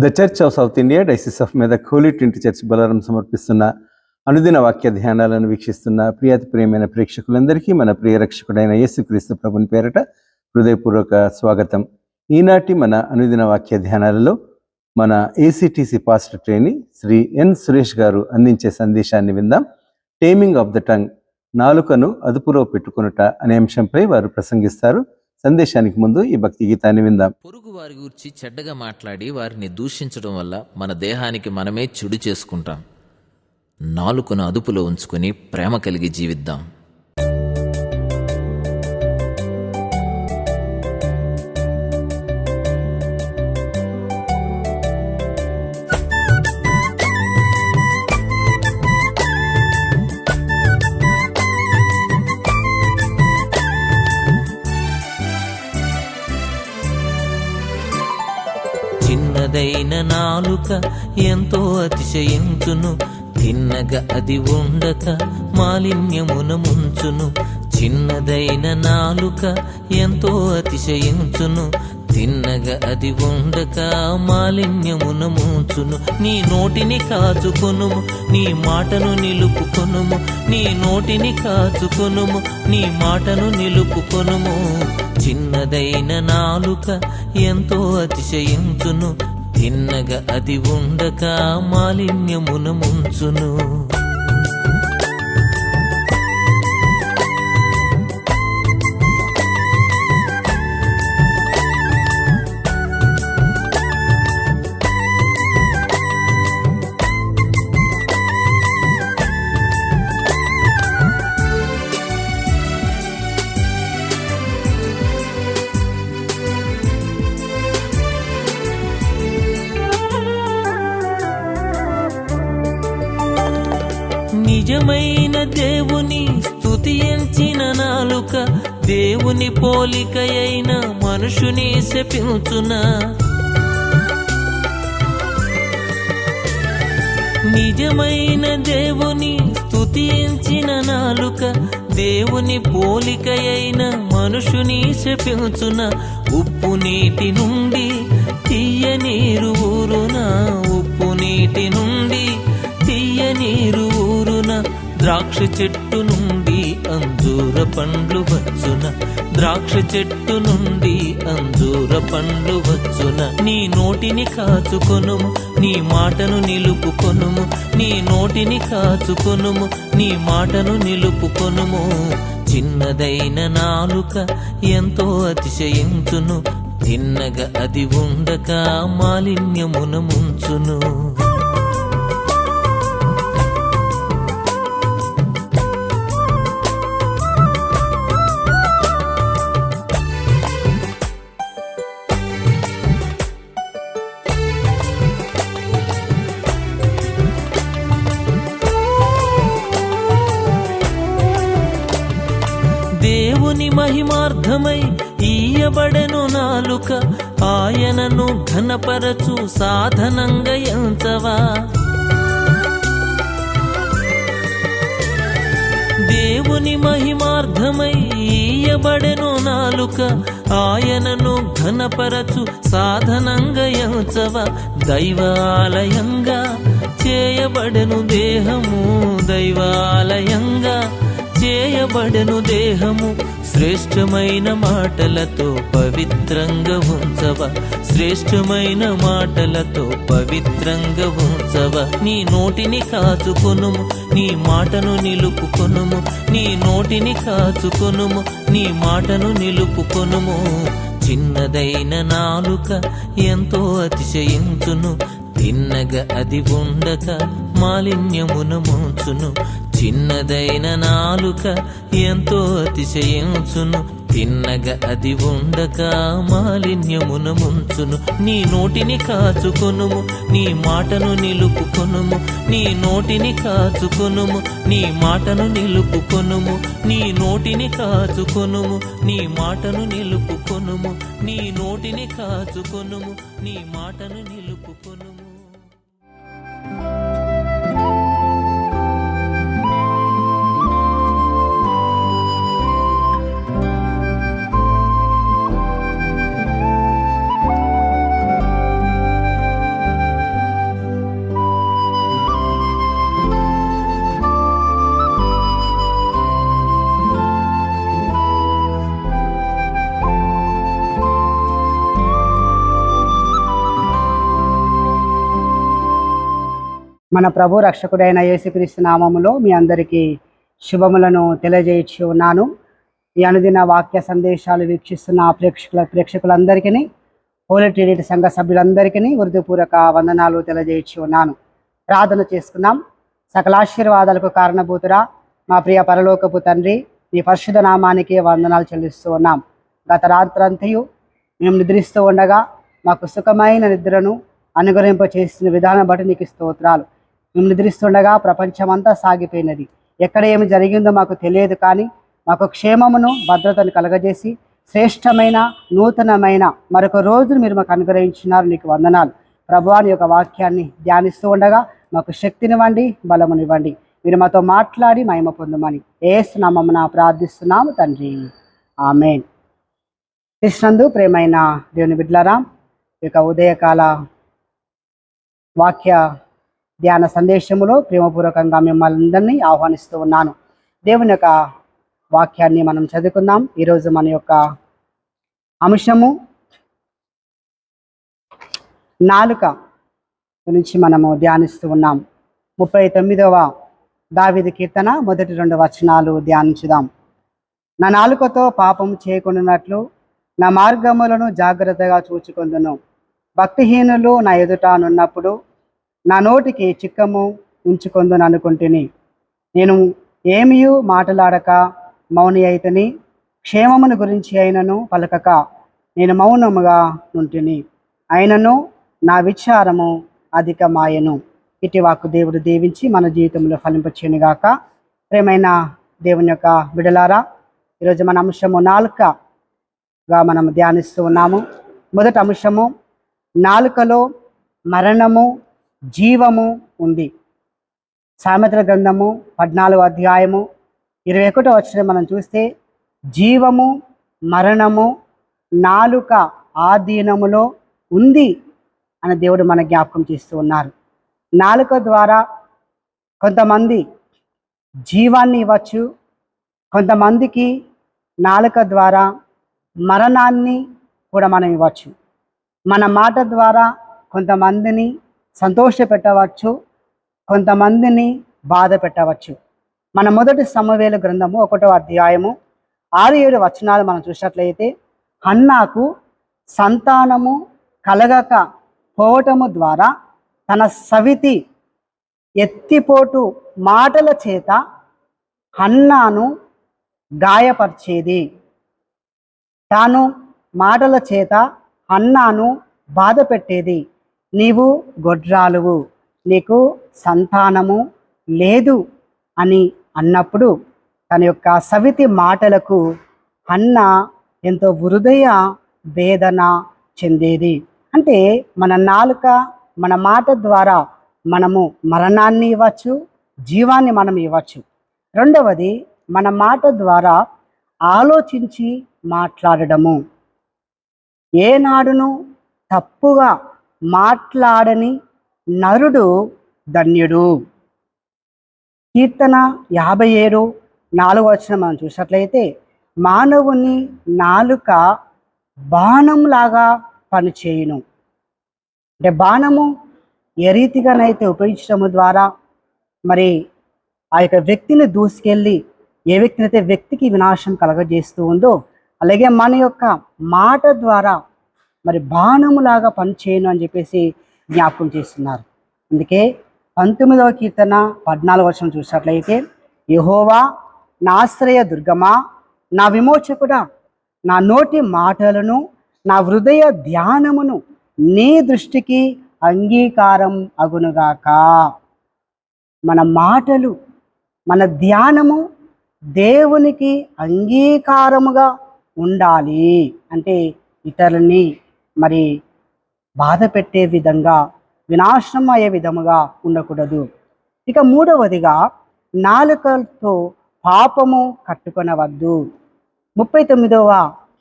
The church of South India diocese of Medak holy trinity church Bollaram సమర్పిస్తున్న అనుదిన వాక్య ధ్యానాలను వీక్షిస్తున్న ప్రియాతి ప్రియమైన ప్రేక్షకులందరికీ మన ప్రియ రక్షకుడైన యేసుక్రీస్తు ప్రభుని పేరట హృదయపూర్వక స్వాగతం. ఈనాటి మన అనుదిన వాక్య ధ్యానాలలో మన ఏసీటీసీ పాస్టర్ ట్రైనీ శ్రీ ఎన్ సురేష్ గారు అందించే సందేశాన్ని విందాం. టేమింగ్ ఆఫ్ ద టంగ్, నాలుకను అదుపులో పెట్టుకొనుట అనే అంశంపై వారు ప్రసంగిస్తారు. సందేశానికి ముందు ఈ భక్తి గీతాన్ని విందాం. పొరుగు వారి గురించి చెడ్డగా మాట్లాడి వారిని దూషించడం వల్ల మన దేహానికి మనమే చెడు చేసుకుంటాం. నాలుకను అదుపులో ఉంచుకొని ప్రేమ కలిగి జీవిద్దాం. చిన్నదైన నాలుక ఎంతో అతిశయించును, తిన్నగా అది ఉండక మాలిన్యమున ముంచును. చిన్నదైన నాలుక ఎంతో అతిశయించును, తిన్నగా అది ఉండక మాలిన్యమున ముంచును. నీ నోటిని కాచుకొనుము, నీ మాటను నిలుపుకొనుము. నీ నోటిని కాచుకొనుము, నీ మాటను నిలుపుకొనుము. చిన్నదైన నాలుక ఎంతో అతిశయించును, తిన్నగా అది ఉండక మాలిన్యమున ముంచును. నిజమైన దేవుని స్తుతించిన నాలుక దేవుని పోలికయైన మనుషుని శపించునా. నిజమైన దేవుని స్తుతించిన నాలుక దేవుని పోలికయైన మనుషుని శపించున. ఉప్పు నీటి నుండి తీయ నీరు ఊరునా, ఉప్పు నీటి నుండి తీయ నీరు ఊరున. ద్రాక్ష చెట్టు నుండి అంజూర పండ్లు వచ్చున, ద్రాక్ష చెట్టు నుండి అంజూర పండ్లు వచ్చున. నీ నోటిని కాచుకొనుము, నీ మాటను నిలుపుకొనుము. నీ నోటిని కాచుకొనుము, నీ మాటను నిలుపుకొనుము. చిన్నదైన నాలుక ఎంతో అతిశయించును, తిన్నగా అది ఉండక మాలిన్యమున ముంచును. దేవుని మహిమార్థమై ఈయబడెను నాలుక, ఆయనను ఘనపరచు సాధనంగా ఎంచవా. దేవుని మహిమార్థమై ఈయబడెను నాలుక, ఆయనను ఘనపరచు సాధనంగా ఎంచవా. దైవాలయంగా చేయబడెను దేహము, దైవాలయంగా చేయబడెను దేహము. శ్రేష్టమైన మాటలతో పవిత్రంగా ఉంచవా, శ్రేష్టమైన మాటలతో పవిత్రంగా ఉంచవా. నీ నోటిని కాచుకొనుము, నీ మాటను నిలుపుకొనుము. నీ నోటిని కాచుకొనుము, నీ మాటను నిలుపుకొనుము. చిన్నదైన నాలుక ఎంతో అతిశయించును, తిన్నగా అది ఉండక మాలిన్యమున ముంచును. చిన్నదైన నాలుక ఎంతో అతిశయించును, తిన్నగా అది ఉండక మాలిన్యమున ముంచును. నీ నోటిని కాచుకొనుము, నీ మాటను నిలుపుకొనుము. నీ నోటిని కాచుకొనుము, నీ మాటను నిలుపుకొనుము. నీ నోటిని కాచుకొనుము, నీ మాటను నిలుపుకొనుము. నీ నోటిని కాచుకొనుము, నీ మాటను నిలుపుకొనుము. మన ప్రభు రక్షకుడైన యేసుక్రీస్తు నామములో మీ అందరికీ శుభములను తెలియజేయచ్చు ఉన్నాను. ఈ అనుదిన వాక్య సందేశాలు వీక్షిస్తున్న ప్రేక్షకులందరికీ, హోలీ ట్రినిటీ సంఘ సభ్యులందరికీ హృదయపూర్వక వందనాలు తెలియజేయచ్చు ఉన్నాను. ప్రార్థన చేసుకున్నాం. సకల ఆశీర్వాదాలకు కారణభూతురా మా ప్రియ పరలోకపు తండ్రి, మీ పరిశుద్ధ నామానికి వందనాలు చెల్లిస్తూ ఉన్నాం. గత రాత్రంతయు మేము నిద్రిస్తూ ఉండగా మాకు సుఖమైన నిద్రను అనుగ్రహింప చేస్తున్న విధానం బట్టి నీకు స్తోత్రాలు. మేము నిద్రిస్తుండగా ప్రపంచమంతా సాగిపోయినది. ఎక్కడ ఏమి జరిగిందో మాకు తెలియదు, కానీ మాకు క్షేమమును భద్రతను కలగజేసి శ్రేష్టమైన నూతనమైన మరొక రోజును మీరు మాకు అనుగ్రహించినారు. నీకు వందనాలు ప్రభువా. నీ యొక్క వాక్యాన్ని ధ్యానిస్తూ ఉండగా మాకు శక్తినివ్వండి, బలమునివ్వండి. మీరు మాతో మాట్లాడి మహిమ పొందమని యేసు నామమున ప్రార్థిస్తున్నాము తండ్రి, ఆమేన్. కృష్ణందు ప్రేమైన దేవుని బిడ్డలారా, ఈ యొక్క ఉదయకాల వాక్య ధ్యాన సందేశములో ప్రేమపూర్వకంగా మిమ్మల్ని అందరినీ ఆహ్వానిస్తూ ఉన్నాను. దేవుని యొక్క వాక్యాన్ని మనం చదువుకుందాం. ఈరోజు మన యొక్క అంశము నాలుక గురించి మనము ధ్యానిస్తూ ఉన్నాం. 39వ దావీదు కీర్తన మొదటి 2 వచనాలు ధ్యానించుదాం. నా నాలుకతో పాపం చేయకుండానట్లు నా మార్గములను జాగ్రత్తగా చూచుకొందును. భక్తిహీనులు నా ఎదుట నున్నప్పుడు నా నోటికి చిక్కము ఉంచుకొందును అనుకుంటుని. నేను ఏమీ మాటలాడక మౌని అయితని, క్షేమమును గురించి అయినను పలకక నేను మౌనముగా నుంటిని. అయినను నా విచారము అధికమాయను. ఇటు వాక్కు దేవుడు దీవించి మన జీవితంలో ఫలింపచేయునుగాక. ప్రేమైన దేవుని యొక్క బిడలారా, ఈరోజు మన అంశము నాలుకగా మనం ధ్యానిస్తూ ఉన్నాము. మొదటి అంశము, నాలుకలో మరణము జీవము ఉంది. సామెతల గ్రంథము 14వ అధ్యాయము 21వ వచనం మనం చూస్తే, జీవము మరణము నాలుక ఆధీనములో ఉంది అని దేవుడు మన జ్ఞాపకం చేస్తూ ఉన్నారు. నాలుక ద్వారా కొంతమంది జీవాన్ని ఇవ్వచ్చు, కొంతమందికి నాలుక ద్వారా మరణాన్ని కూడా మనం ఇవ్వచ్చు. మన మాట ద్వారా కొంతమందిని సంతోష పెట్టవచ్చు, కొంతమందిని బాధ పెట్టవచ్చు. మన మొదటి సమూయేలు గ్రంథము 1వ అధ్యాయము 6-7 వచనాలు మనం చూసినట్లయితే, హన్నాకు సంతానము కలగక పోవటము ద్వారా తన సవితి ఎత్తిపోటు మాటల చేత హన్నాను గాయపరిచేది. తాను మాటల చేత హన్నాను బాధ పెట్టేది. నీవు గొడ్రాలువు, నీకు సంతానము లేదు అని అన్నప్పుడు తన యొక్క సవితి మాటలకు హన్న ఎంతో హృదయ వేదన చెందేది. అంటే మన నాలుక, మన మాట ద్వారా మనము మరణాన్ని ఇవ్వచ్చు, జీవాన్ని మనం ఇవ్వచ్చు. రెండవది, మన మాట ద్వారా ఆలోచించి మాట్లాడడము. ఏనాడును తప్పుగా మాట్లాడని నరుడు ధన్యుడు. కీర్తన 57:4 వచనం మనం చూసినట్లయితే, మానవుని నాలుక బాణంలాగా పనిచేయును. అంటే బాణము ఏ రీతిగానైతే ఉపయోగించడం ద్వారా మరి ఆ యొక్క వ్యక్తిని దూసుకెళ్ళి ఏ వ్యక్తినైతే వ్యక్తికి వినాశం కలగజేస్తూ ఉందో, అలాగే మన యొక్క మాట ద్వారా మరి బాణములాగా పనిచేయను అని చెప్పేసి జ్ఞాపకం చేస్తున్నారు. అందుకే 19వ కీర్తన 14వ వచనం చూసినట్లయితే, యెహోవా నా ఆశ్రయ దుర్గమా, నా విమోచకుడా, నా నోటి మాటలను నా హృదయ ధ్యానమును నీ దృష్టికి అంగీకారం అగునుగాక. మన మాటలు, మన ధ్యానము దేవునికి అంగీకారముగా ఉండాలి. అంటే ఇతరులని మరి బాధ పెట్టే విధంగా, వినాశనం అయ్యే విధముగా ఉండకూడదు. ఇక మూడవదిగా, నాలుకతో పాపము కట్టుకొనవద్దు. 39వ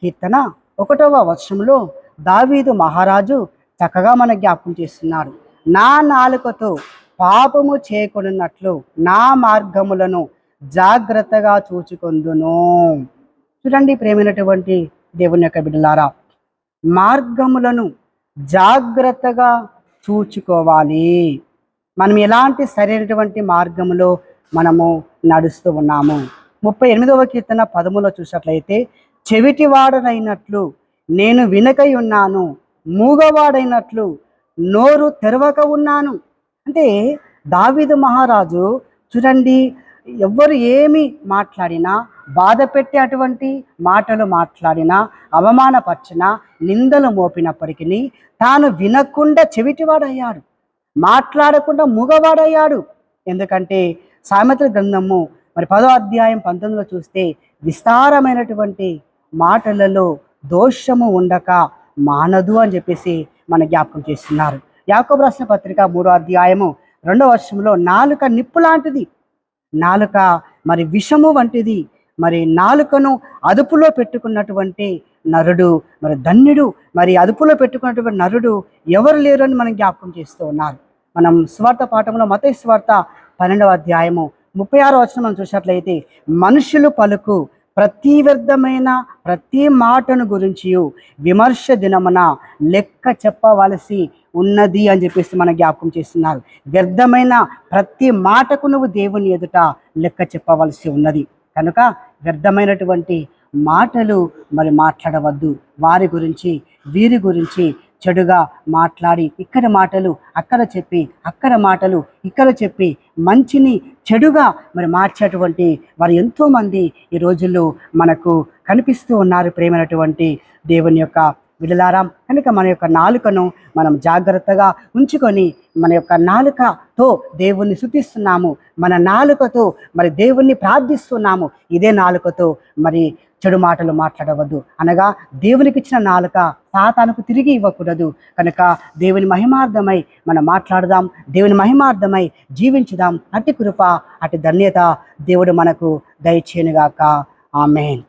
కీర్తన 1వ వచనంలో దావీదు మహారాజు చక్కగా మన జ్ఞాపకం చేస్తున్నాడు. నా నాలుకతో పాపము చేయకున్నట్లు నా మార్గములను జాగ్రత్తగా చూచుకొందును. చూడండి ప్రేమైనటువంటి దేవుని యొక్క బిడ్డలారా, మార్గములను జాగ్రత్తగా చూచుకోవాలి. మనం ఎలాంటి సరైనటువంటి మార్గంలో మనము నడుస్తూ ఉన్నాము. 38వ కీర్తన 10లో చూసినట్లయితే, చెవిటివాడనైనట్లు నేను వినకై ఉన్నాను, మూగవాడైనట్లు నోరు తెరవక ఉన్నాను. అంటే దావీదు మహారాజు చూడండి, ఎవ్వరు ఏమి మాట్లాడినా, బాధ పెట్టే అటువంటి మాటలు మాట్లాడినా, అవమానపరిచినా, నిందలు మోపినప్పటికీ తాను వినకుండా చెవిటివాడయ్యాడు, మాట్లాడకుండా మూగవాడయ్యాడు. ఎందుకంటే సామెతల గ్రంథము 10వ అధ్యాయం 19లో చూస్తే, విస్తారమైనటువంటి మాటలలో దోషము ఉండక మానదు అని చెప్పేసి మన జ్ఞాపకం చేస్తున్నారు. యాకోబు రాసిన పత్రిక 3వ అధ్యాయము 2వ వచనంలో, నాలుక నిప్పు లాంటిది, నాలుక విషము వంటిది, నాలుకను అదుపులో పెట్టుకున్నటువంటి నరుడు ధన్యుడు, అదుపులో పెట్టుకున్నటువంటి నరుడు ఎవరు లేరు అని మనం జ్ఞాపకం చేస్తూ ఉన్నారు. మనం స్వార్థ పాఠంలో మత్తయి సువార్త 12వ అధ్యాయము 36వ వచనం మనం చూసినట్లయితే, మనుషులు పలుకు ప్రతి వ్యర్థమైన ప్రతి మాటను గురించి విమర్శ దినమున లెక్క చెప్పవలసి ఉన్నది అని చెప్పేసి మన జ్ఞాపకం చేస్తున్నారు. వ్యర్థమైన ప్రతి మాటకు నువ్వు దేవుని ఎదుట లెక్క చెప్పవలసి ఉన్నది. కనుక వ్యర్థమైనటువంటి మాటలు మాట్లాడవద్దు. వారి గురించి వీరి గురించి చెడుగా మాట్లాడి, ఇక్కడ మాటలు అక్కడ చెప్పి, అక్కడ మాటలు ఇక్కడ చెప్పి, మంచిని చెడుగా మార్చేటువంటి వారు ఎంతోమంది ఈ రోజుల్లో మనకు కనిపిస్తూ ఉన్నారు. ప్రేమైనటువంటి దేవుని యొక్క విడలారా, కనుక మన యొక్క నాలుకను మనం జాగ్రత్తగా ఉంచుకొని, మన యొక్క నాలుకతో దేవుణ్ణి స్తుతిస్తున్నాము, మన నాలుకతో దేవుణ్ణి ప్రార్థిస్తున్నాము. ఇదే నాలుకతో చెడు మాటలు మాట్లాడవద్దు. అనగా దేవునికి ఇచ్చిన నాలుక సాతానుకు తిరిగి ఇవ్వకూడదు. కనుక దేవుని మహిమార్థమై మనం మాట్లాడదాం, దేవుని మహిమార్థమై జీవించుదాం. అట్టి కృప, అట్టి ధన్యత దేవుడు మనకు దయచేయునుగాక. ఆమేన్.